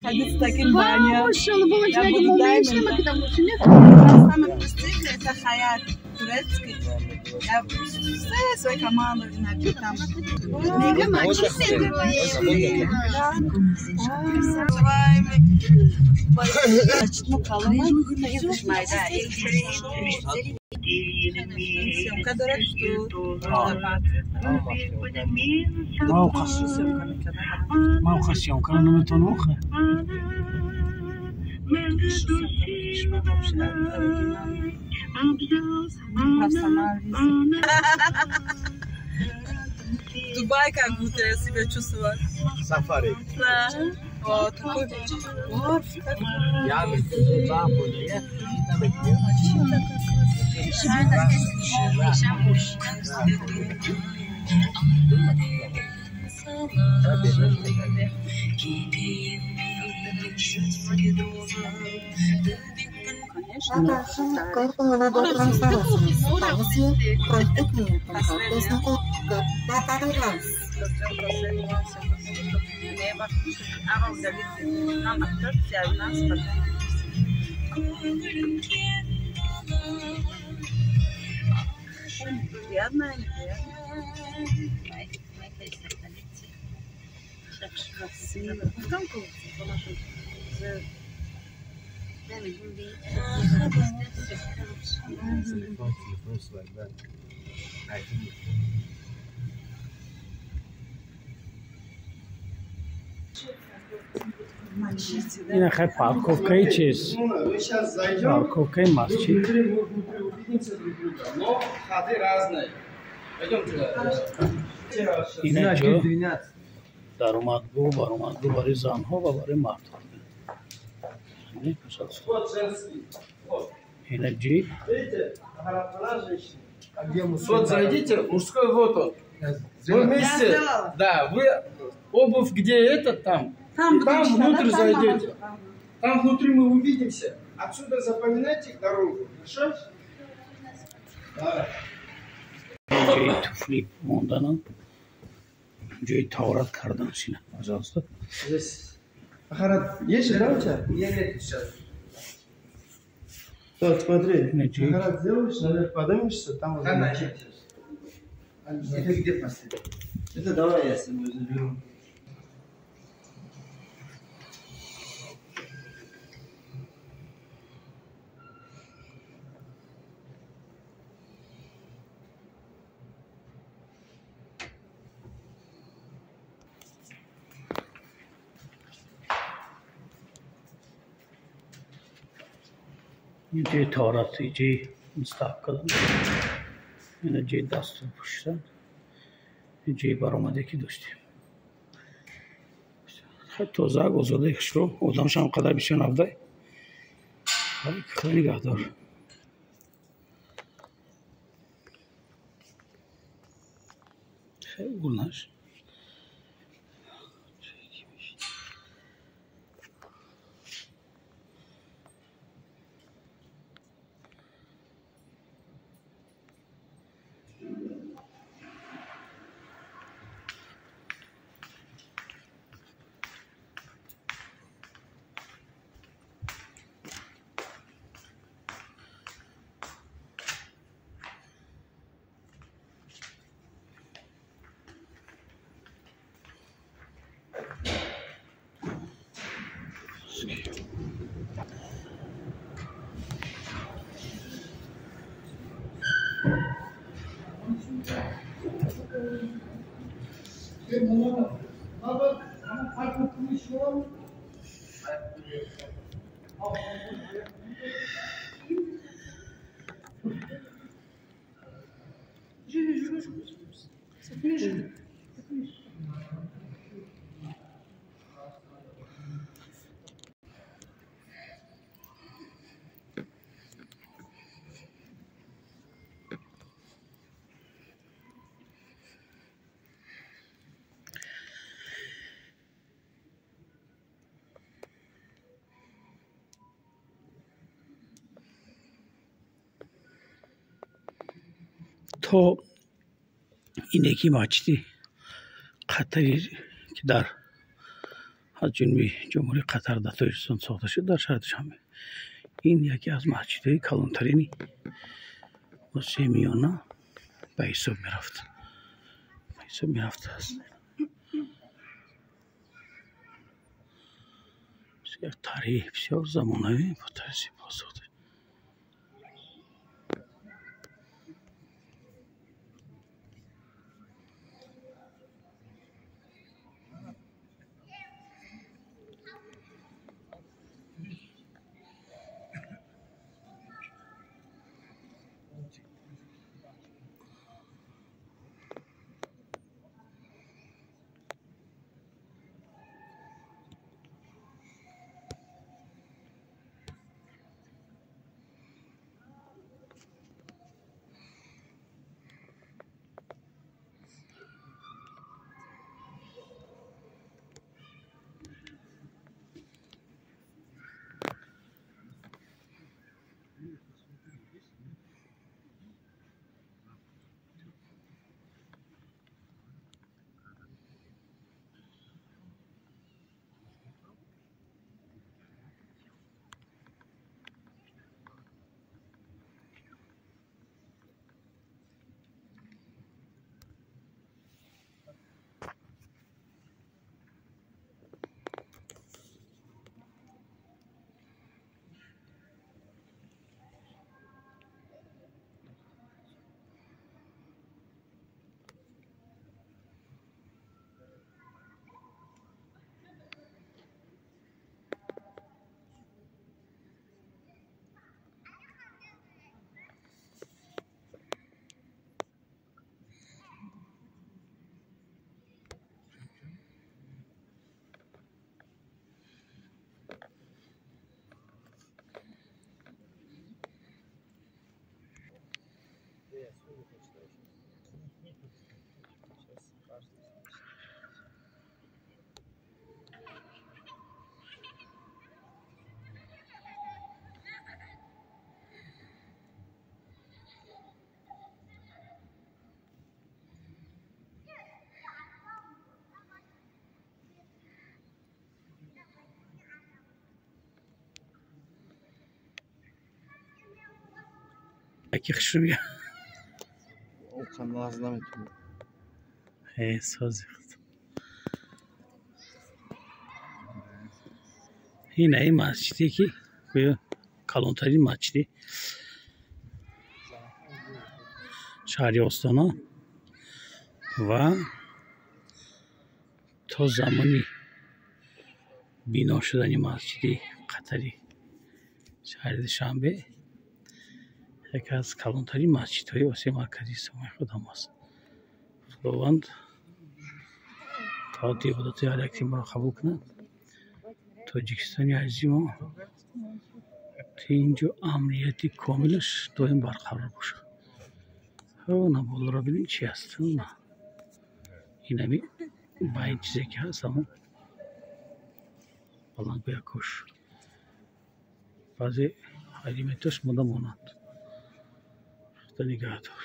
Кадистаки баня. Машалла, бабочка, я думала, меньше, мы когда вышли. Самый престижный это Хаят турецкий. Я все свои команды иначе там. Мега мачистый. Ну, калама. Kadar ما وخسيهم كانوا متنوخه Дубай как будто я себя чувствовала. Сафари. Да. Вот такой. Я там буду. Приятно, این خیلی парковкой چیز парковкой مسجد این جا درآمدگاه برآمدگاه برای زنها و برای مردها این جی Вот зайдите, мужской вот он. Вы вместе, да, вы обувь где это там, там внутрь зайдете. Там внутри мы увидимся. Отсюда запоминайте дорогу, хорошо? Да. جای تفلی موندن جای تورات کردن سینه пожалуйста. Здесь Ахарат есть, да, у тебя? Я нет сейчас. Вот, смотри, Ахарат сделаешь, наверх поднимешься, там вот. Это где поставить? Это давай я с собой заберу. این جای تاراتی جای مستحق کردن این جای دست رو پوشیدن این جای برآمده که داشتیم خیلی تازه گذارده شروع آدمش هم قدر بیشتر نبوده ولی خیلی نگه دار خیلی گلنش تا این یکی مسجد قطری که در از جنوبی جمهوری قطر در تاجیکستان ساخته شد در شهر دوشنبه. این یکی از مسجدهای کلانترین مسلمانان به حساب میرفت است. بسیار تاریخ، بسیار زمانه‌ای با طرز زیبا ساخته. Які хшує. Okan az namitum. سازی خود. این مسجدی که به کلانترین مسجدی شهر استانا و تا زمانی بنا شدن مسجدی قطری شهر دوشنبه یکی از کلانترین مسجدهای واسه مرکزی سمای خودم است. خداوند تا عبادت هر یک ما را قبول کند. تاجیکستانی عزیز ما تا اینجا امنیتی کاملش دائم برقرار باشه. نه بالا را ببین چی هست. نه این با این چیزی که هست اما بلند بیاکوش بعضی الیمنتش مونده ماند. خدا نگهدار.